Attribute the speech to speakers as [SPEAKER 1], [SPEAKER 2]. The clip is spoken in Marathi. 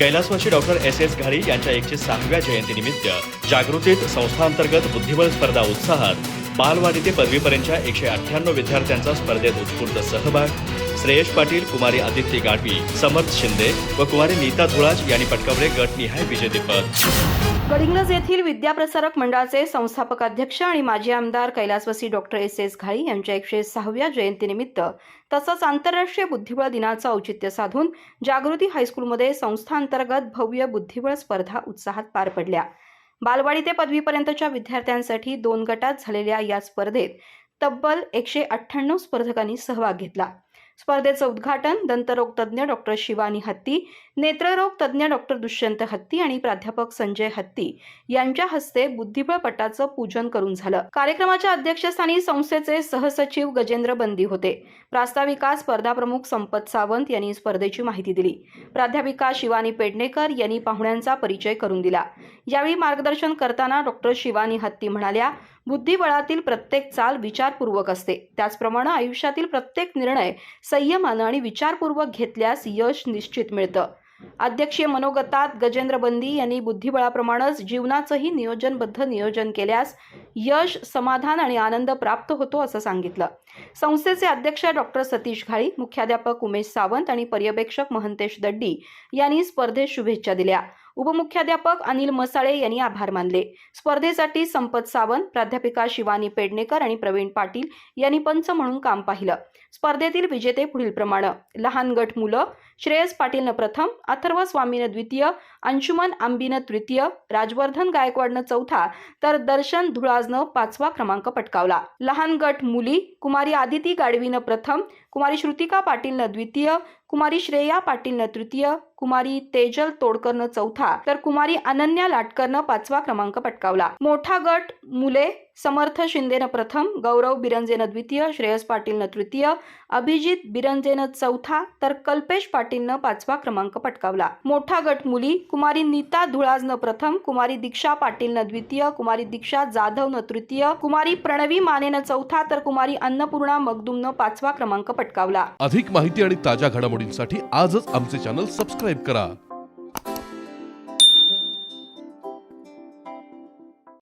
[SPEAKER 1] कैलासवासी डॉक्टर एस घारी यांच्या 106व्या जयंतीनिमित्त जागृतीत संस्थांतर्गत बुद्धिबळ स्पर्धा उत्साहात बालवाडी ते पदवीपर्यंतच्या 198 विद्यार्थ्यांचा स्पर्धेत उत्स्फूर्त सहभाग। श्रेयश पाटील, कुमारी आदित्य गाडवी, समर्थ शिंदे व कुमारी नीता धुळाज यांनी पटकावले गटनिहाय विजेतेपद।
[SPEAKER 2] गडिंग्लज येथील विद्याप्रसारक मंडळाचे संस्थापक अध्यक्ष आणि माजी आमदार कैलासवासी डॉक्टर एस घारी यांच्या 106व्या जयंतीनिमित्त तसंच आंतरराष्ट्रीय बुद्धिबळ दिनाचं औचित्य साधून जागृती हायस्कूलमध्ये संस्थांतर्गत भव्य बुद्धिबळ स्पर्धा उत्साहात पार पडल्या। बालवाडी ते पदवीपर्यंतच्या विद्यार्थ्यांसाठी 2 गटात झालेल्या या स्पर्धेत तब्बल 198 स्पर्धकांनी सहभाग घेतला। स्पर्धेचं उद्घाटन दंतरोग तज्ज्ञ डॉक्टर शिवानी हत्ती, नेत्ररोग तज्ज्ञ डॉक्टर दुष्यंत हत्ती आणि प्राध्यापक संजय हत्ती यांच्या हस्ते बुद्धिबळ पटाचं पूजन करून झालं। कार्यक्रमाच्या अध्यक्षस्थानी संस्थेचे सहसचिव गजेंद्र बंदी होते। प्रास्ताविका स्पर्धा प्रमुख संपत सावंत यांनी स्पर्धेची माहिती दिली। प्राध्यापिका शिवानी पेडणेकर यांनी पाहुण्यांचा परिचय करून दिला। यावेळी मार्गदर्शन करताना डॉक्टर शिवानी हत्ती म्हणाल्या, बुद्धिबळातील प्रत्येक चाल विचारपूर्वक असते, त्याचप्रमाणे आयुष्यातील प्रत्येक निर्णय संयमानं आणि विचारपूर्वक घेतल्यास यश निश्चित मिळतं। अध्यक्षीय मनोगतात गजेंद्र बंदी यांनी बुद्धिबळाप्रमाणेच जीवनाचंही नियोजनबद्ध नियोजन केल्यास यश, समाधान आणि आनंद प्राप्त होतो असं सांगितलं। संस्थेचे अध्यक्ष डॉक्टर सतीश घाळी, मुख्याध्यापक उमेश सावंत आणि पर्यवेक्षक महंतेश दड्डी यांनी स्पर्धेत शुभेच्छा दिल्या। उपमुख्याध्यापक अनिल मसाळे यांनी आभार मानले। स्पर्धेसाठी संपत सावंत, प्राध्यापिका शिवानी पेडणेकर आणि प्रवीण पाटील यांनी पंच म्हणून काम पाहिलं। स्पर्धेतील विजेते पुढीलप्रमाणे: लहान गट मुलं श्रेयस पाटीलनं प्रथम, अथर्व स्वामीनं द्वितीय, अंशुमन आंबीनं तृतीय, राजवर्धन गायकवाडनं चौथा तर दर्शन धुळाजनं 5वा क्रमांक पटकावला। लहान गट मुली कुमारी आदिती गाडवीनं प्रथम, कुमारी श्रुतिका पाटीलनं द्वितीय, कुमारी श्रेया पाटीलनं तृतीय, कुमारी तेजल तोडकरनं चौथा तर कुमारी अनन्या लाटकरनं 5वा क्रमांक पटकावला। मोठा गट मुले समर्थ शिंदेनं प्रथम, गौरव बिरंजेनं द्वितीय, श्रेयस पाटीलनं तृतीय, अभिजित बिरंजेनं चौथा तर कल्पेश पाटीलनं 5वा क्रमांक पटकावला। मोठा गट मुली कुमारी नीता धुळाजनं प्रथम, कुमारी दीक्षा पाटीलनं द्वितीय, कुमारी दीक्षा जाधवनं तृतीय, कुमारी प्रणवी मानेनं चौथा तर कुमारी अन्नपूर्णा मगदुमनं 5वा क्रमांक पटकावला।
[SPEAKER 3] अधिक माहिती आणि ताज्या घडामोडींसाठी आजच आमचे चॅनल सबस्क्राइब करा।